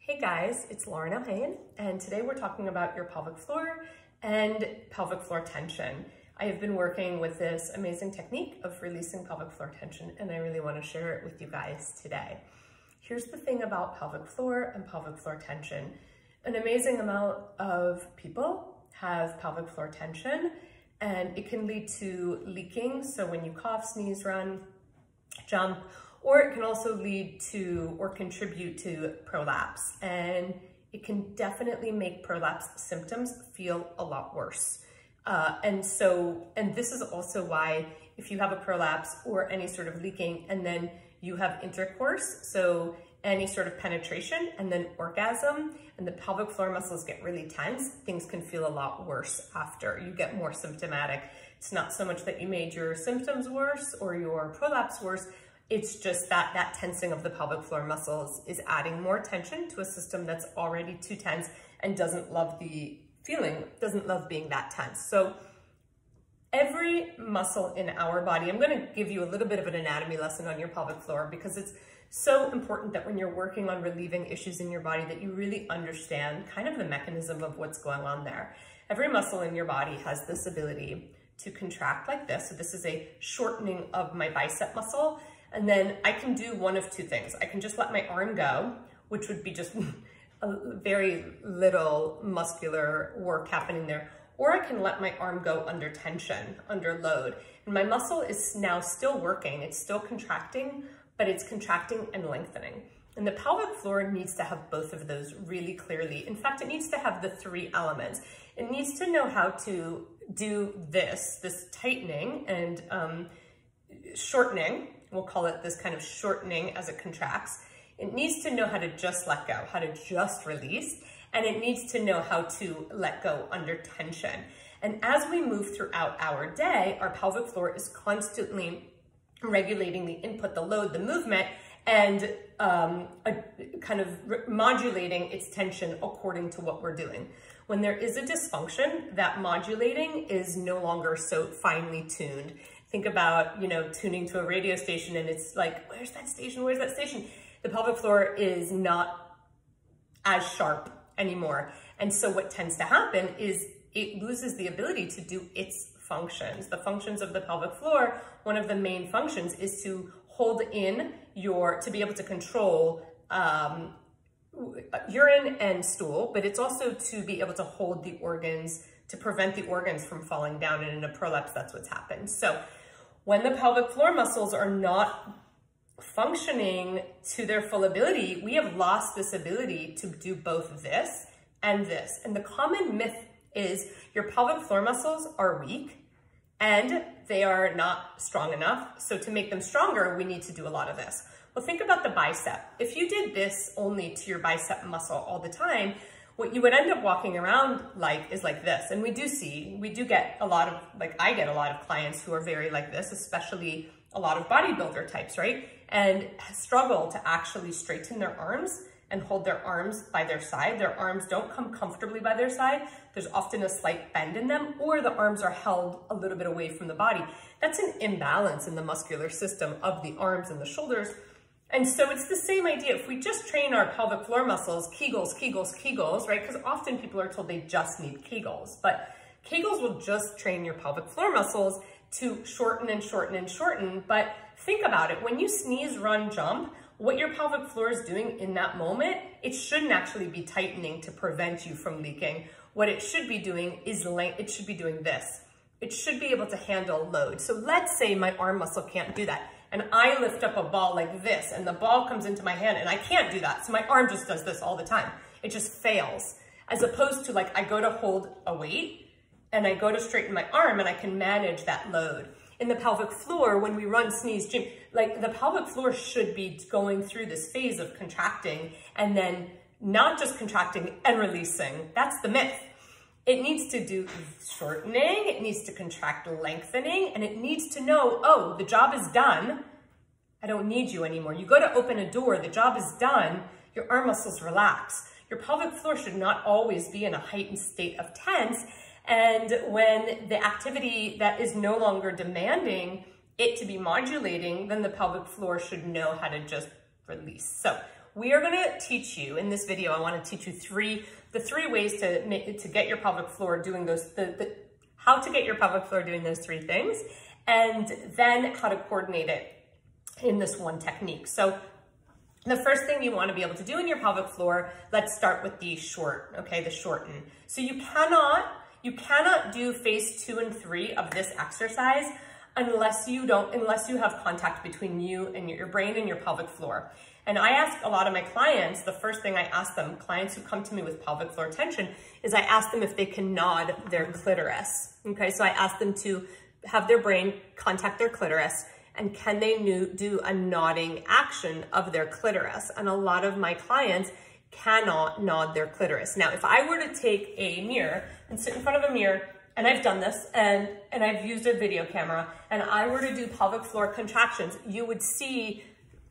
Hey guys, it's Lauren Ohayon, and today we're talking about your pelvic floor and pelvic floor tension. I have been working with this amazing technique of releasing pelvic floor tension, and I really want to share it with you guys today. Here's the thing about pelvic floor and pelvic floor tension. An amazing amount of people have pelvic floor tension, and it can lead to leaking. So when you cough, sneeze, run, jump, or it can also lead to or contribute to prolapse. And it can definitely make prolapse symptoms feel a lot worse. And this is also why if you have a prolapse or any sort of leaking and then you have intercourse, so any sort of penetration and then orgasm, and the pelvic floor muscles get really tense, things can feel a lot worse after. You get more symptomatic. It's not so much that you made your symptoms worse or your prolapse worse, it's just that tensing of the pelvic floor muscles is adding more tension to a system that's already too tense and doesn't love the feeling, doesn't love being that tense. So every muscle in our body, I'm going to give you a little bit of an anatomy lesson on your pelvic floor because it's so important that when you're working on relieving issues in your body that you really understand kind of the mechanism of what's going on there. Every muscle in your body has this ability to contract like this. So this is a shortening of my bicep muscle. And then I can do one of two things. I can just let my arm go, which would be just a very little muscular work happening there. Or I can let my arm go under tension, under load. And my muscle is now still working. It's still contracting, but it's contracting and lengthening. And the pelvic floor needs to have both of those really clearly. In fact, it needs to have the three elements. It needs to know how to do this tightening and shortening. We'll call it this kind of shortening as it contracts. It needs to know how to just let go, how to just release, and it needs to know how to let go under tension. And as we move throughout our day, our pelvic floor is constantly regulating the input, the load, the movement, and kind of modulating its tension according to what we're doing. When there is a dysfunction, that modulating is no longer so finely tuned. Think about, tuning to a radio station and it's like, where's that station? Where's that station? The pelvic floor is not as sharp anymore. And so what tends to happen is it loses the ability to do its functions. The functions of the pelvic floor, one of the main functions is to hold in to be able to control urine and stool, but it's also to be able to hold the organs, to prevent the organs from falling down, and in a prolapse, that's what's happened. So when the pelvic floor muscles are not functioning to their full ability, we have lost this ability to do both this and this. And the common myth is your pelvic floor muscles are weak and they are not strong enough. So to make them stronger, we need to do a lot of this. Well, think about the bicep. If you did this only to your bicep muscle all the time, what you would end up walking around like is like this. And we do get a lot of, I get a lot of clients who are very like this, especially a lot of bodybuilder types, right? And struggle to actually straighten their arms and hold their arms by their side. Their arms don't come comfortably by their side. There's often a slight bend in them, or the arms are held a little bit away from the body. That's an imbalance in the muscular system of the arms and the shoulders. And so it's the same idea. If we just train our pelvic floor muscles, kegels, kegels, kegels, right? Because often people are told they just need kegels, but kegels will just train your pelvic floor muscles to shorten and shorten and shorten. But think about it. When you sneeze, run, jump, what your pelvic floor is doing in that moment, it shouldn't actually be tightening to prevent you from leaking. What it should be doing is it should be doing this. It should be able to handle load. So let's say my arm muscle can't do that. And I lift up a ball like this and the ball comes into my hand and I can't do that. So my arm just does this all the time. It just fails. As opposed to I go to hold a weight and I go to straighten my arm and I can manage that load. In the pelvic floor, when we run, sneeze, gym, the pelvic floor should be going through this phase of contracting and then not just contracting and releasing. That's the myth. It needs to do shortening, it needs to contract lengthening, and it needs to know, oh, the job is done. I don't need you anymore. You go to open a door, the job is done, your arm muscles relax. Your pelvic floor should not always be in a heightened state of tense. And when the activity that is no longer demanding it to be modulating, then the pelvic floor should know how to just release. So we are gonna teach you, in this video, I wanna teach you the three ways to get your pelvic floor doing those, how to get your pelvic floor doing those three things, and then how to coordinate it in this one technique. So the first thing you want to be able to do in your pelvic floor, let's start with the short, okay, the shorten. So you cannot do phase 2 and 3 of this exercise unless you have contact between you and your brain and your pelvic floor. And I ask a lot of my clients, the first thing I ask them, clients who come to me with pelvic floor tension, is I ask them if they can nod their clitoris. Okay, so I ask them to have their brain contact their clitoris, and can they do a nodding action of their clitoris? And a lot of my clients cannot nod their clitoris. Now, if I were to take a mirror and sit in front of a mirror, and I've done this, and I've used a video camera, and I were to do pelvic floor contractions,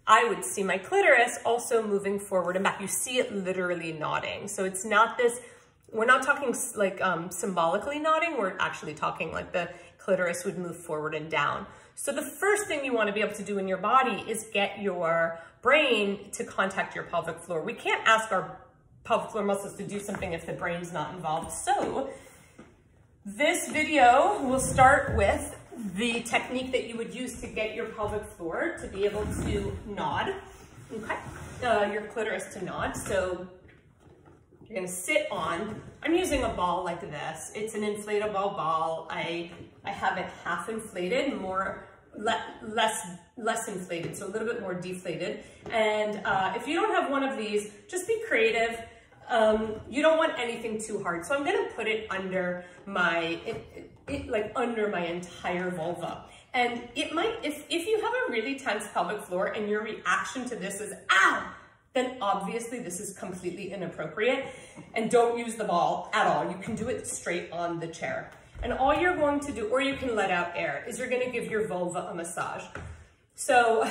I would see my clitoris also moving forward and back. You see it literally nodding. So it's not this, we're not talking like symbolically nodding, we're actually talking like the clitoris would move forward and down. So the first thing you want to be able to do in your body is get your brain to contact your pelvic floor. We can't ask our pelvic floor muscles to do something if the brain's not involved. So this video will start with the technique that you would use to get your pelvic floor to be able to nod, okay? Your clitoris to nod. So you're gonna sit on, I'm using a ball like this. It's an inflatable ball. I have it half inflated, less inflated, so a little bit more deflated. And if you don't have one of these, just be creative. You don't want anything too hard. So I'm gonna put it under my, under my entire vulva. And it might, if you have a really tense pelvic floor and your reaction to this is, ow, then obviously this is completely inappropriate, and don't use the ball at all. You can do it straight on the chair. And all you're going to do, or you can let out air, is you're gonna give your vulva a massage. So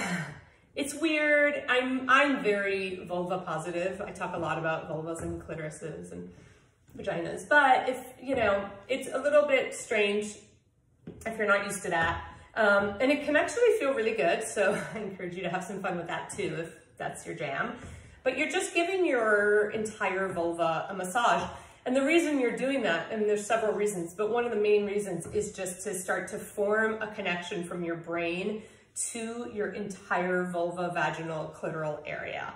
it's weird, I'm very vulva positive. I talk a lot about vulvas and clitorises and vaginas, but if, it's a little bit strange if you're not used to that. And it can actually feel really good, so I encourage you to have some fun with that too, if that's your jam. But you're just giving your entire vulva a massage. And the reason you're doing that, and there's several reasons, but one of the main reasons is just to start to form a connection from your brain to your entire vulva, vaginal, clitoral area.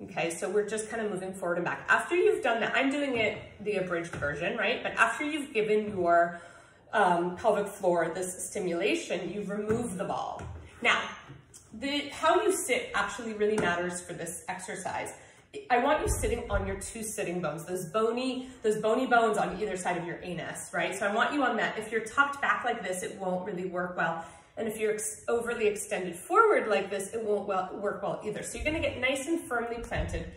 Okay, so we're just kind of moving forward and back. After you've done that, I'm doing it the abridged version, right? But after you've given your pelvic floor this stimulation, you remove the ball. Now, how you sit actually really matters for this exercise. I want you sitting on your 2 sitting bones, those bony bones on either side of your anus, right? So I want you on that. If you're tucked back like this, it won't really work well. And if you're overly extended forward like this, it won't work well either. So you're gonna get nice and firmly planted.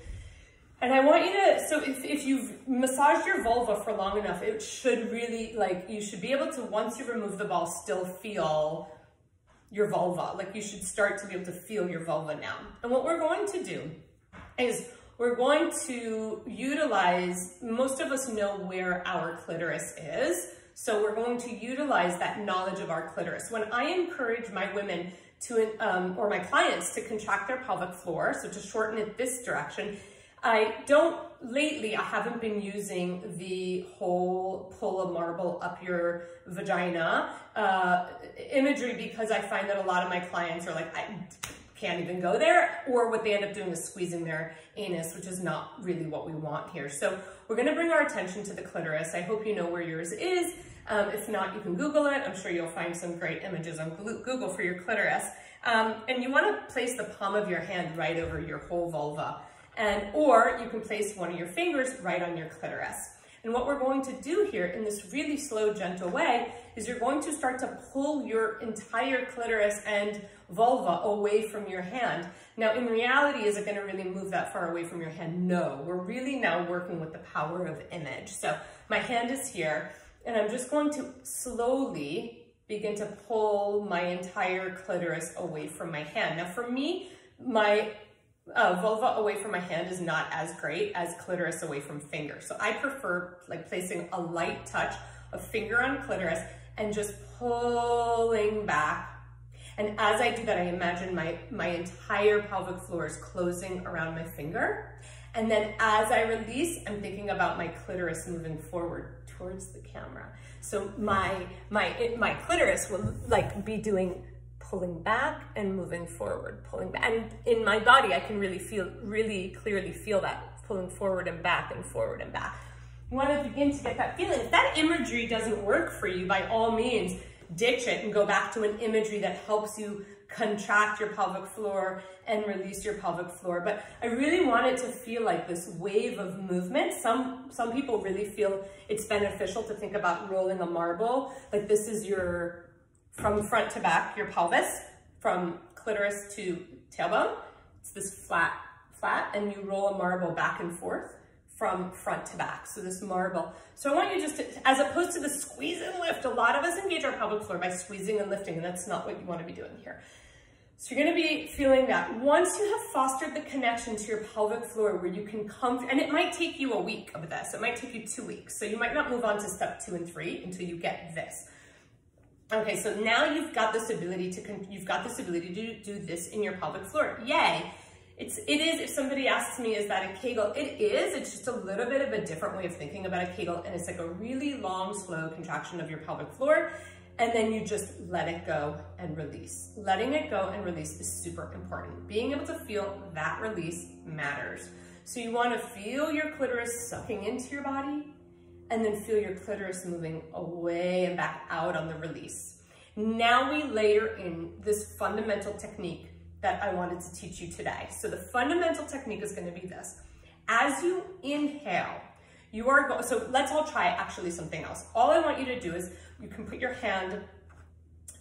And I want you to, so if you've massaged your vulva for long enough, it should really, you should be able to, once you remove the ball, still feel your vulva. You should start to be able to feel your vulva now. And what we're going to do is we're going to utilize, most of us know where our clitoris is, so we're going to utilize that knowledge of our clitoris. When I encourage my women to, or my clients to contract their pelvic floor, so to shorten it this direction, lately I haven't been using the whole pull a marble up your vagina imagery, because I find that a lot of my clients are like, I can't even go there, or what they end up doing is squeezing their anus, which is not really what we want here. So we're gonna bring our attention to the clitoris. I hope you know where yours is. If not, you can Google it. I'm sure you'll find some great images on Google for your clitoris. And you wanna place the palm of your hand right over your whole vulva. Or you can place one of your fingers right on your clitoris. And what we're going to do here in this really slow, gentle way is you're going to start to pull your entire clitoris and vulva away from your hand. Now, in reality, is it going to really move that far away from your hand? No, we're really now working with the power of image. So my hand is here, and I'm just going to slowly begin to pull my entire clitoris away from my hand. Now, for me, my vulva away from my hand is not as great as clitoris away from finger. So I prefer placing a light touch of finger on clitoris and just pulling back. And as I do that, I imagine my entire pelvic floor is closing around my finger. And then as I release, I'm thinking about my clitoris moving forward towards the camera. So my clitoris will like be doing pulling back and moving forward, pulling back. And in my body, I can really clearly feel that pulling forward and back and forward and back. You want to begin to get that feeling. If that imagery doesn't work for you, by all means, ditch it and go back to an imagery that helps you contract your pelvic floor and release your pelvic floor. But I really want it to feel like this wave of movement. Some people really feel it's beneficial to think about rolling a marble. Like this is your, from front to back, your pelvis, from clitoris to tailbone. It's this flat, and you roll a marble back and forth from front to back. So this marble. So I want you just to, as opposed to the squeeze and lift, a lot of us engage our pelvic floor by squeezing and lifting, and that's not what you want to be doing here. So you're going to be feeling that. Once you have fostered the connection to your pelvic floor where you can come, and it might take you a week of this, it might take you 2 weeks. So you might not move on to step 2 and 3 until you get this. Okay, so now you've got this ability to do this in your pelvic floor. Yay! It is, if somebody asks me, is that a kegel? It is, it's just a little bit of a different way of thinking about a kegel, and it's like a really long, slow contraction of your pelvic floor, and then you just let it go and release. Letting it go and release is super important. Being able to feel that release matters. So you want to feel your clitoris sucking into your body, and then feel your clitoris moving away and back out on the release. Now we layer in this fundamental technique that I wanted to teach you today. So the fundamental technique is going to be this. As you inhale, you are going, so let's all try actually something else. All I want you to do is you can put your hand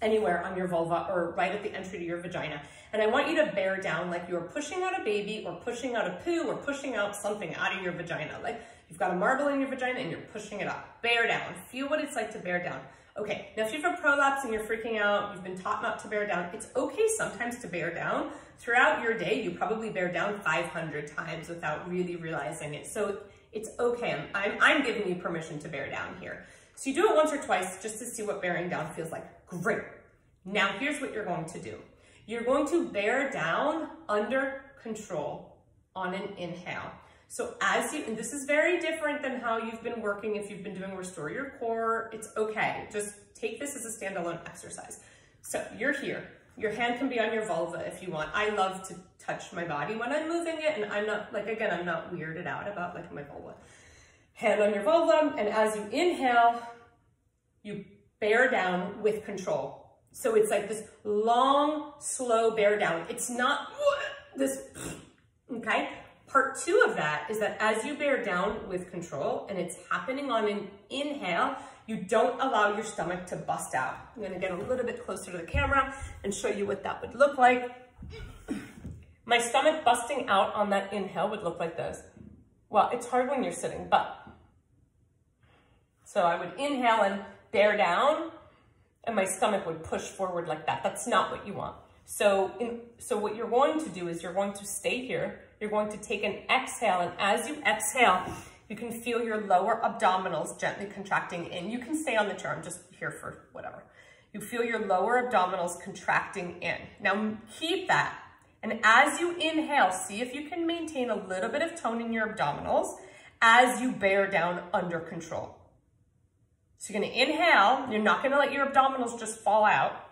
anywhere on your vulva or right at the entry to your vagina. And I want you to bear down like you're pushing out a baby or pushing out a poo or pushing out something out of your vagina. Like you've got a marble in your vagina and you're pushing it up. Bear down. Feel what it's like to bear down. Okay, now if you have a prolapse and you're freaking out, you've been taught not to bear down, it's okay sometimes to bear down. Throughout your day, you probably bear down 500 times without really realizing it. So it's okay, I'm giving you permission to bear down here. So you do it once or twice just to see what bearing down feels like. Great. Now here's what you're going to do. You're going to bear down under control on an inhale. So as you, and this is very different than how you've been working if you've been doing Restore Your Core, it's okay. Just take this as a standalone exercise. So you're here. Your hand can be on your vulva if you want. I love to touch my body when I'm moving it, and I'm not, like, again, I'm not weirded out about like my vulva. Hand on your vulva, and as you inhale, you bear down with control. So it's like this long, slow bear down. It's not this, okay? Part 2 of that is that as you bear down with control, and it's happening on an inhale, you don't allow your stomach to bust out. I'm gonna get a little bit closer to the camera and show you what that would look like. My stomach busting out on that inhale would look like this. Well, it's hard when you're sitting, but. So I would inhale and bear down, and my stomach would push forward like that. That's not what you want. So what you're going to do is you're going to stay here. You're going to take an exhale, and as you exhale, you can feel your lower abdominals gently contracting in. You can stay on the chair. I'm just here for whatever. You feel your lower abdominals contracting in. Now keep that. And as you inhale, see if you can maintain a little bit of tone in your abdominals as you bear down under control. So you're going to inhale. You're not going to let your abdominals just fall out.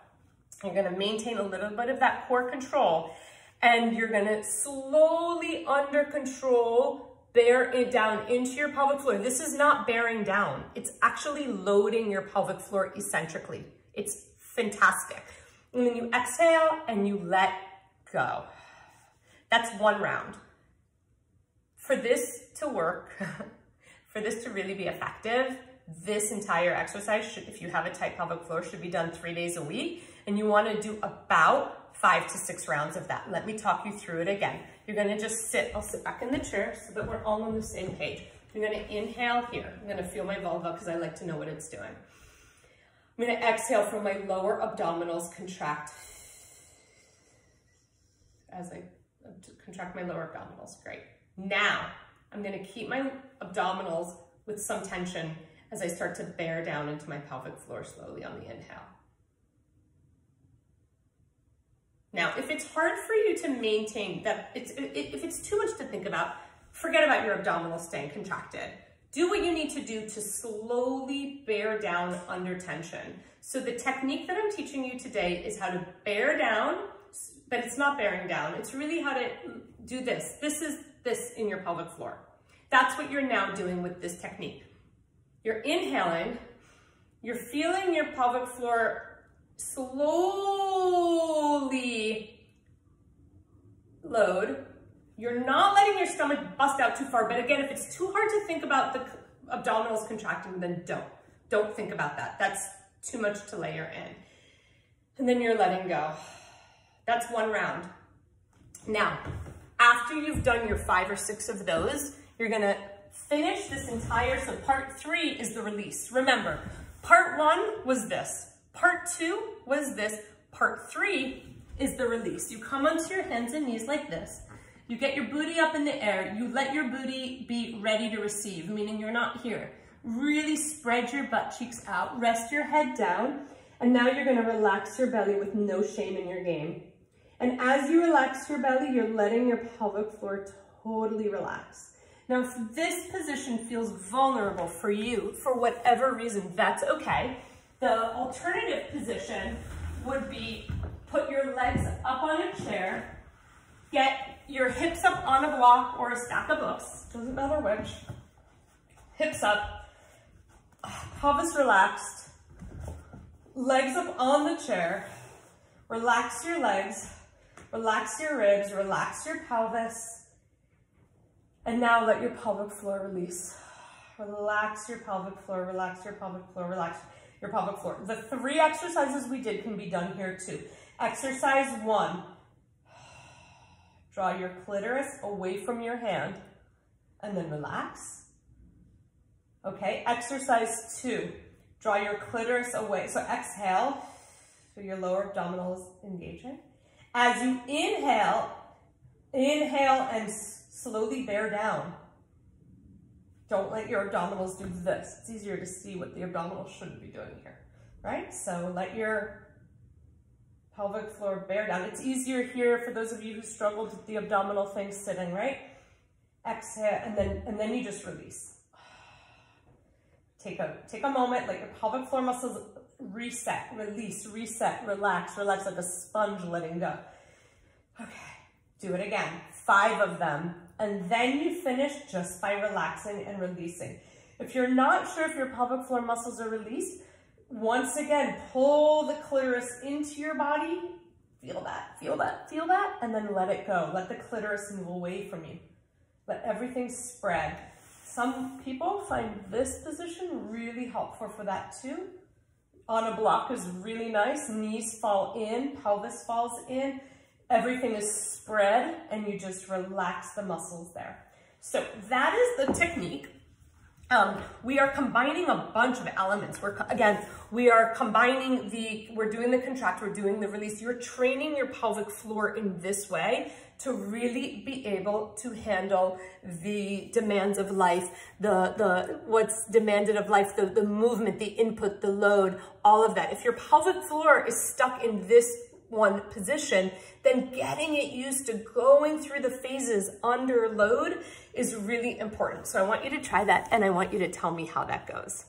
You're going to maintain a little bit of that core control, and you're going to slowly, under control, bear it down into your pelvic floor. This is not bearing down. It's actually loading your pelvic floor eccentrically. It's fantastic. And then you exhale and you let go. That's 1 round. For this to work, for this to really be effective, this entire exercise, if you have a tight pelvic floor, should be done 3 days a week. And you want to do about 5 to 6 rounds of that. Let me talk you through it again. You're going to just sit. I'll sit back in the chair so that we're all on the same page. You're going to inhale here. I'm going to feel my vulva because I like to know what it's doing. I'm going to exhale from my lower abdominals, contract as I contract my lower abdominals. Great. Now, I'm going to keep my abdominals with some tension as I start to bear down into my pelvic floor slowly on the inhale. Now, if it's hard for you to maintain that, if it's too much to think about, forget about your abdominals staying contracted. Do what you need to do to slowly bear down under tension. So the technique that I'm teaching you today is how to bear down, but it's not bearing down. It's really how to do this. This is this in your pelvic floor. That's what you're now doing with this technique. You're inhaling, you're feeling your pelvic floor slowly load. You're not letting your stomach bust out too far, but again, if it's too hard to think about the abdominals contracting, then don't think about that. That's too much to layer in. And then you're letting go. That's one round. Now, after you've done your 5 or 6 of those, you're gonna finish this entire, so part 3 is the release. Remember, part 1 was this, part 2 was this, part 3 is the release. You come onto your hands and knees like this. You get your booty up in the air. You let your booty be ready to receive, meaning you're not here. Really spread your butt cheeks out, rest your head down, and now you're gonna relax your belly with no shame in your game. And as you relax your belly, you're letting your pelvic floor totally relax. Now, if this position feels vulnerable for you, for whatever reason, that's okay. The alternative position would be put your legs up on a chair, get your hips up on a block or a stack of books, doesn't matter which. Hips up, pelvis relaxed, legs up on the chair, relax your legs, relax your ribs, relax your pelvis, and now let your pelvic floor release. Relax your pelvic floor, relax your pelvic floor, relax your pelvic floor. The 3 exercises we did can be done here too. Exercise 1, draw your clitoris away from your hand and then relax. Okay, exercise 2, draw your clitoris away. So exhale, so your lower abdominal is engaging. As you inhale and slowly bear down. Don't let your abdominals do this. It's easier to see what the abdominals shouldn't be doing here, right? So let your pelvic floor bear down. It's easier here for those of you who struggled with the abdominal thing sitting, right? Exhale, and then you just release. Take a moment, let your pelvic floor muscles reset, release, reset, relax, relax like a sponge letting go. Okay, do it again, 5 of them. And then you finish just by relaxing and releasing. If you're not sure if your pelvic floor muscles are released, once again, pull the clitoris into your body. Feel that, feel that, feel that, and then let it go. Let the clitoris move away from you. Let everything spread. Some people find this position really helpful for that too. On a block is really nice. Knees fall in, pelvis falls in. Everything is spread and you just relax the muscles there. So that is the technique. We are combining a bunch of elements. We are combining we're doing the contract, we're doing the release. You're training your pelvic floor in this way to really be able to handle the demands of life, what's demanded of life, the movement, the input, the load, all of that. If your pelvic floor is stuck in this one position, then getting it used to going through the phases under load is really important. So I want you to try that and I want you to tell me how that goes.